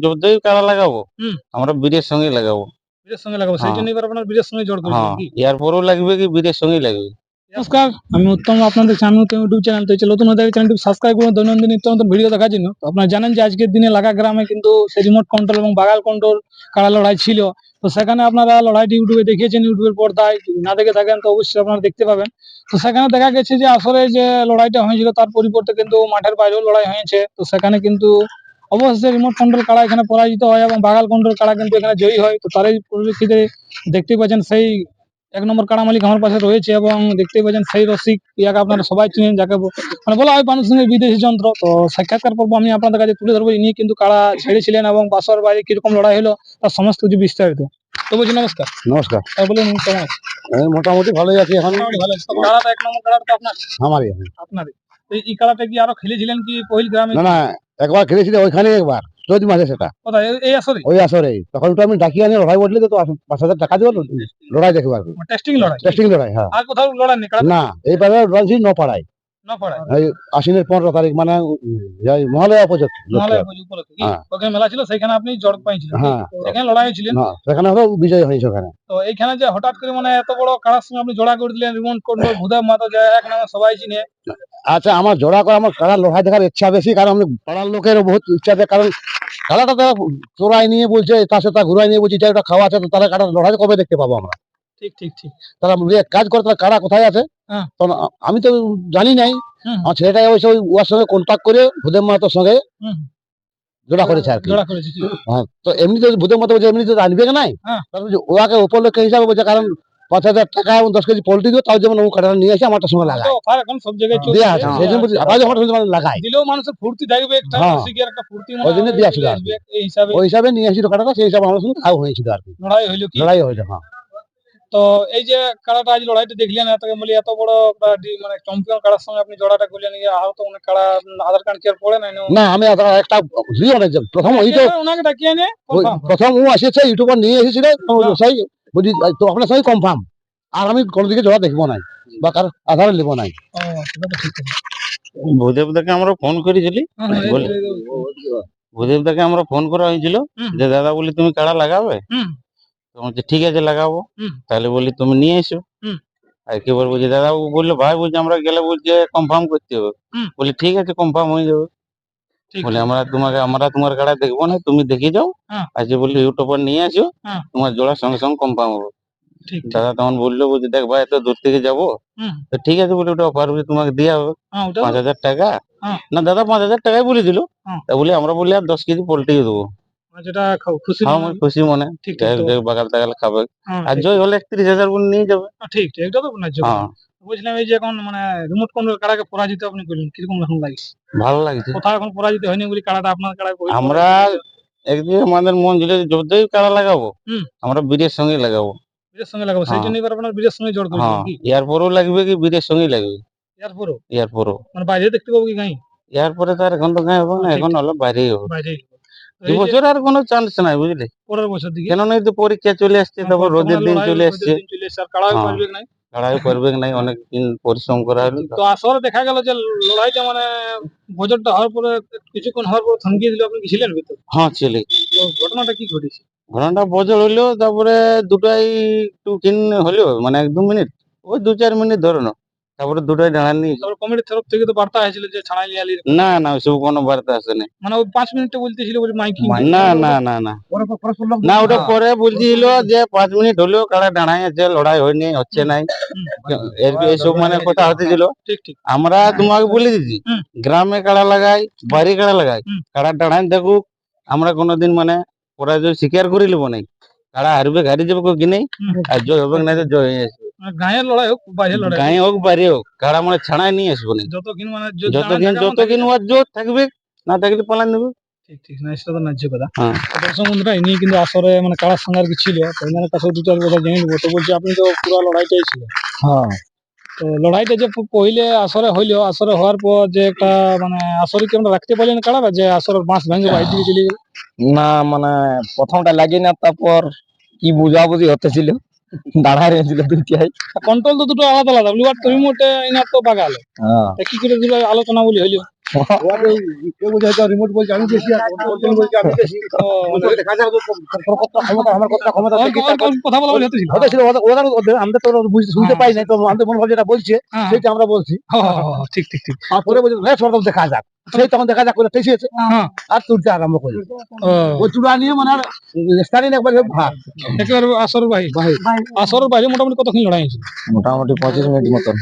যতই কাড়া লাগাবো হুম। আমরা বীরের সঙ্গে লাগাবো। বীরের সঙ্গে লাগাবো, সেই হ্যাঁ। জন্য এবার আপনার বীরের সঙ্গে জোর করেছেন হ্যাঁ, কি? ইয়ার পরেও লাগবে কি বীরের সঙ্গেই লাগবে। নমস্কার, আমি উত্তম, আপনাদের চ্যানেল ইউটিউব চ্যানেল তো নতুন হয়ে চ্যানেলটি সাবস্ক্রাইব করুন দৈনন্দিন নিত্য নতুন ভিডিও দেখার জন্য। তো আপনারা জানেন যে আজকের দিনে লাগা গ্রামে কিন্তু সেই রিমোট কন্ট্রোল এবং বাগাল কন্ট্রোল কাড়া লড়াই ছিল। তো সেখানে আপনারা লড়াইটি ইউটিউবে দেখিয়েছেন, ইউটিউবের পর্দায় না দেখে থাকেন তো অবশ্যই আপনারা দেখতে পাবেন। তো সেখানে দেখা গেছে যে আসলে যে লড়াইটা হয়েছিল তার পরিবর্তে কিন্তু মাঠের বাইরেও লড়াই হয়েছে। তো সেখানে কিন্তু অবশ্যই রিমোট কন্ট্রোল কাড়া এখানে পরাজিত হয় এবং বাগাল কন্ট্রোল কাড়া কিন্তু এখানে জয়ী হয়। তো তারই পরিপ্রেক্ষিতে দেখতে পাচ্ছেন সেই এক নম্বর কাড়া মালিক আমার পাশে রয়েছে এবং দেখতেই পাচ্ছেন সেই রসিক ইয়াকে আপনারা সবাই চিনেন, যাকে মানে বলা হয় মানুষের বিদেশি যন্ত্র। তো সাক্ষাৎকার পর্ব আমি আপনাদের কাছে তুলে ধরবো, ইনি কিন্তু কাড়া ছেড়েছিলেন এবং বাসার বাইরে কিরকম লড়াই হলো তার সমস্ত কিছু বিস্তারিত। তো বলছি নমস্কার। নমস্কার। বলুন কেমন আছে? মোটামুটি ভালোই আছি এখন। ভালো আছে। কাড়াটা এক নম্বর কাড়াটা তো আপনার? আমারই। আপনারই। এই কাড়াটা কি আরো খেলেছিলেন কি পহিল গ্রামে? না, একবার খেলেছিল ওইখানে, একবার চৈত মাসে, সেটা কোথায়? এই আসরে? ওই আসরে। তখন তো আমি ডাকি আনি লড়াই বললে তো 5,000 টাকা দিব লড়াই দেখবো আর কি। টেস্টিং লড়াই? টেস্টিং লড়াই, হ্যাঁ। আর কোথাও লড়াই নেই? না, এইবারে লড়াইছি নপাড়ায়। নপাড়ায়? এই আশ্বিনের 15 তারিখ, মানে মহালয়া উপযুক্ত। ওখানে মেলা ছিল, সেখানে আপনি জড় পাইছিলেন? হ্যাঁ, সেখানে লড়াই হয়েছিলেন? সেখানে হলো বিজয় হয়েছে ওখানে। তো এইখানে যে হঠাৎ করে মানে এত বড় কাড়ার সঙ্গে আপনি জোড়া করে দিলেন, রিমোট কন্ট্রোল ভূদেব মাতা যায় এক নামে সবাই চিনে। আচ্ছা, আমার জোড়া করে আমার কাড়া লড়াই দেখার ইচ্ছা বেশি, কারণ আমি পাড়ার লোকেরও বহুত ইচ্ছা আছে। কারণ কাড়াটা তারা চোরাই নিয়ে বলছে, তার সাথে ঘুরাই নিয়ে বলছে এটা খাওয়া আছে, তো তারা কাড়া লড়াই কবে দেখতে পাবো আমরা? ঠিক ঠিক ঠিক। তারা কাজ করে, তারা কাড়া কোথায় আছে তখন আমি তো জানি নাই। আমার ছেলেটাই অবশ্য ওর সঙ্গে কন্ট্যাক্ট করে ভূদেব মাতার সঙ্গে জোড়া করেছে আর কি। হ্যাঁ, তো এমনি তো ভূদেব মাতা বলছে এমনি তো আনবে নাই, ওকে উপলক্ষে হিসাবে বলছে, কারণ 5,000 টাকা এবং 10 কেজি পোল্ট্রি দিও, তাও যেমন ও কাটাটা নিয়ে এসে আমার সঙ্গে লাগায়। এখন সব জায়গায় সেই জন্য বলছি আবার যখন লাগাই দিলেও মানুষের ফুর্তি থাকবে, একটা রসিকের একটা ফুর্তি ওই জন্য দিয়ে আসছিল এই হিসাবে। ওই হিসাবে নিয়ে আসছিল কাটাটা, সেই হিসাবে আমার সঙ্গে খাওয়া হয়েছিল আর কি। লড়াই হইলো কি? লড়াই হয়েছে, হ্যাঁ। তো এই যে কাড়াটা আজ লড়াইটা দেখলেন, এত বড় মানে চ্যাম্পিয়ন কাড়ার সঙ্গে আপনি জোড়াটা করলেন, আরো তো অনেক কাড়া আধার কার্ড কি আর পড়ে নাই? না, আমি একটা প্রথম ওই তো ওনাকে ডাকিয়ে এনে প্রথম ও এসেছে, ইউটিউবার নিয়ে এসেছিল, সেই বুঝি তো আপনার সঙ্গে কনফার্ম। আর আমি কোনো দিকে জোড়া দেখবো নাই বা কার আধারে নেবো নাই। ভূদেবদাকে আমরা ফোন করেছিলি, ভূদেবদাকে আমরা ফোন করা হয়েছিল যে দাদা বলি তুমি কাড়া লাগাবে? তো বলছে ঠিক আছে লাগাবো। তাহলে বলি তুমি নিয়ে এসো। আর কি বলবো যে দাদা বললো ভাই বলছে আমরা গেলে বলছে কনফার্ম করতে হবে। বলি ঠিক আছে কনফার্ম হয়ে যাবে। বলে আমরা তোমার কাড়া দেখবো না, তুমি দেখে যাও। আজকে বললি ইউটিউবার নিয়ে আসো, তোমার জোড়ার সঙ্গে সঙ্গে কনফার্ম হবে। দাদা তখন বললো বলছে দেখ ভাই এত দূর থেকে যাবো, তো ঠিক আছে বলে ওটা অফার তোমাকে দেওয়া হবে 5,000 টাকা। না দাদা 5,000 টাকাই বলে দিল। তা বলি আমরা বলি আর 10 কেজি পোল্ট্রি দেবো, খুশি মনে। বাগাল টাগাল খাবে, আর জয় হলে 31,000 বলে নিয়ে যাবে। ঠিক ঠিক, এটা তো বুঝলাম। এই যে এখন মানে রিমোট কন্ট্রোল কাড়াকে পরাজিত আপনি করলেন, কিরকম রকম লাগছে? ভালো লাগছে। কোথাও এখন পরাজিত হয়নি বলি কাড়াটা আপনার কাড়ায়? আমরা একদিকে আমাদের মন ছিল যতই কাড়া লাগাবো আমরা বীরের সঙ্গে লাগাবো। বীরের সঙ্গে লাগাবো, সেই জন্য এবার আপনার বীরের সঙ্গে জোর করেছেন কি? ইয়ার পরেও লাগবে কি বীরের সঙ্গেই লাগবে। ইয়ার পরেও মানে বাইরে দেখতে পাবো কি গাই? ইয়ার পরে তো আর এখন তো গায়ে হবে না, এখন হলো বাইরেই হবে। বাইরেই এই বছর আর কোনো চান্স নাই বুঝলি, পরের বছর দিকে। কেন না পরীক্ষা চলে আসছে, তারপর রোদের দিন চলে আসছে, কাড়াও পারবে নাই, লড়াই করবে নাই, অনেক দিন পরিশ্রম করা হলো। তো আসলে দেখা গেল যে লড়াইটা মানে বছরটা হওয়ার পরে কিছুক্ষণ হওয়ার পর থমকিয়ে দিল, আপনি কি ছিলেন ভিতর? হ্যাঁ ছেলে। তো ঘটনাটা কি ঘটেছে? ঘটনাটা বছর হইলো, তারপরে দুটাই টুকিন হলো, মানে 1-2 মিনিট, ওই 2-4 মিনিট ধরো না, তারপরে দুটাই দাঁড়ানি। তারপর কমিটির তরফ থেকে তো বার্তা হয়েছিল যে ছাড়াই লিয়ালি। না না ওইসব কোনো বার্তা আসে না। মানে ওই 5 মিনিটে বলতেছিল বলে মাইকিং। না না না না না, ওটা পরে বলছিল যে 5 মিনিট হলেও কাড়া দাঁড়াই আছে, লড়াই হয়নি, হচ্ছে নাই, এইসব মানে কথা হতেছিল। ঠিক ঠিক। আমরা তোমাকে বলে দিচ্ছি গ্রামে কাড়া লাগাই, বাড়ি কাড়া লাগাই, কাড়া দাঁড়াই দেখুক, আমরা কোনোদিন মানে পরাজয় স্বীকার করে নেবো নাই। কাড়া হারবে হারি যাবে কি নেই, আর জয় হবে না তো জয় হয়ে আসবে। গায়ের লড়াই হোক বাইরের লড়াই, গায়ে হোক বাইরে হোক, কাড়া মানে ছাড়াই নিয়ে আসবো না। যতক্ষণ ওর জোর থাকবে, না থাকলে পালান নেবে। ঠিক ঠিক, না সেটা তো ন্যায্য কথা। দর্শক বন্ধুরা, ইনি কিন্তু আসরে মানে কাড়ার সঙ্গে আর কি ছিল, তো এনার কাছে 2-4 কথা জেনে নেবো। তো বলছি আপনি তো পুরো লড়াইটাই ছিল। হ্যাঁ, তো লড়াইটা যে পहिले আসরে হইলো, আসরে হওয়ার পর যে একটা মানে আসরে কি আমরা রাখতে পারলেন কাড়াটা, যে আসরের বাঁশ ভেঙে বাইরে দিকে চলে গেল? না মানে প্রথমটা লাগি না, তারপর কি বুঝাবুঝি হতেছিল, দাঁড়ায় রয়েছিল দুইটাই। কন্ট্রোল তো দুটো আলাদা আলাদা, রিমোটে ইনার তো বাগালে, কি করে দিল আলোচনা বলি হইলো? কেউ বলছে হয়তো রিমোট বলছে আমি বেশি আর কন্ট্রোল বলছে আমি বেশি দেখা যাক তোর কত ক্ষমতা আমার কত ক্ষমতা দেখি তারপর কথা বলা বলে হতেছিল। হয়তো ছিল আমরা তো শুনতে পাই নাই তো আমাদের মনে হয় যেটা বলছে হ্যাঁ, সেটা আমরা বলছি ঠিক ঠিক ঠিক। আর পরে বলছে দেখা যাক সেই তখন দেখা যাক করে ঠেসিয়েছে হ্যাঁ, আর তুলতে আরম্ভ করে ও, ওই চূড়া নিয়ে মানে আর স্টার্টিং একবার ভাগ একেবারে আসরের বাইরে। আসরের বাইরে মোটামুটি কতক্ষণ লড়াই হয়েছে? মোটামুটি 25 মিনিট মতন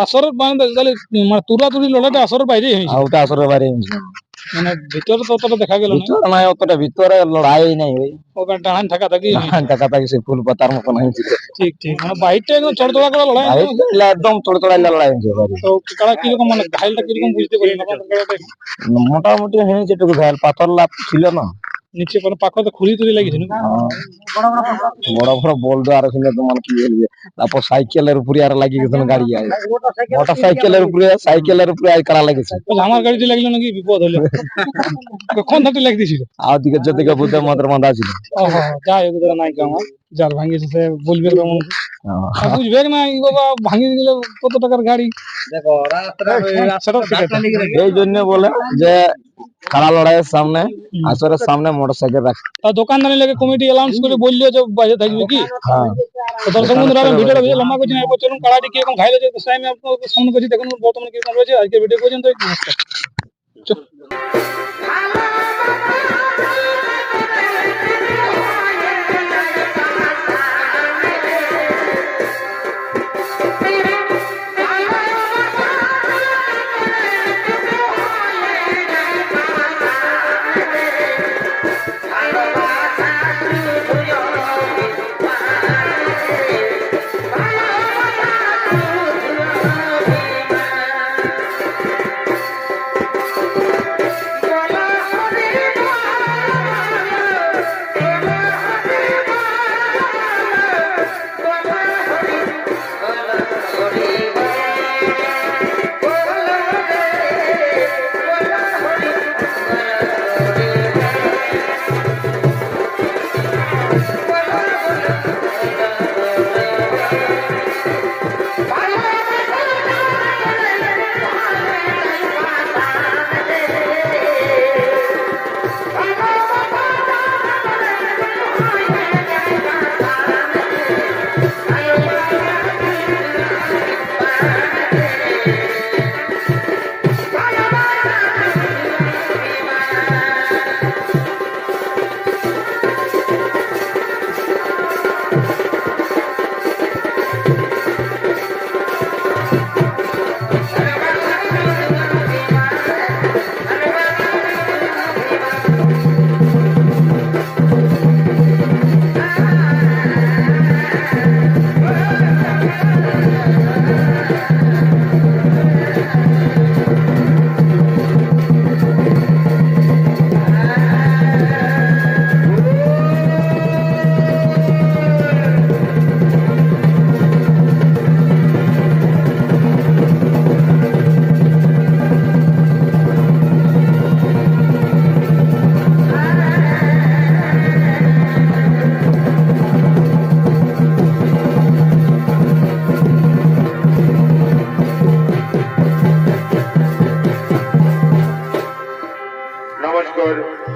আসরের মানে তাহলে মানে তুরাতুরি লড়াইটা আসরের বাইরেই হয়েছে, ওটা আসরের বাইরে মানে ভিতরে তো অতটা দেখা গেল না। ভিতরে নাই অতটা ভিতরে লড়াই নাই ওই ওখানে টান থাকা থাকি টাকা টাকি সে ফুল পাতার মতন হয়েছে ঠিক ঠিক, মানে বাইরটা একদম চড়চড়া করে লড়াই হয়েছে। একদম তোড় তোড়াই লড়াই হয়েছে তো কারা কিরকম মানে ঘাইলটা কিরকম বুঝতে পারি না আপনাদের কারাতে? মোটামুটি হয়েছে একটু ঘায়াল পাথর লাভ ছিল না নিচে কোনো পাকড়ে খুলি তুলি লাগিয়েছে না? বড় বড় বলদো আর ছিল তোমার কি বলবে তারপর সাইকেলের উপরে আর লাগিয়ে গেছে গাড়ি আর মোটর সাইকেলের উপরে আর কারা লেগেছে বলছে, আমার গাড়িতে লাগলো নাকি বিপদ হলো? কখন থাকতে লাগ দিয়েছিল? আর দিকে যেদিকে বুদ্ধের মাত্র বাঁধা ছিল ওহো, যাই হোক ওদের নাই আমার যার ভাঙিয়েছে সে বলবে কেমন বুঝবে না এই বাবা ভাঙিয়ে দিলে কত টাকার গাড়ি। রাস্তাটা ঠিক আছে। এই জন্য বলে যে কারা লড়াইয়ের সামনে আসরের সামনে মোটর সাইকেল রাখ তা দোকানদারি লাগে কমিটি অ্যালাউন্স করে বললো যে বাজে থাকবে কি? হ্যাঁ তো দর্শক বন্ধুরা আমি ভিডিওটা বেশি লম্বা করছি না, এরপর চলুন কারাটি কিরকম ঘাইল হয়েছে সেই আমি আপনাদের সামনে করছি, দেখুন বর্তমানে কিরকম রয়েছে। আজকে ভিডিও পর্যন্ত নমস্কার।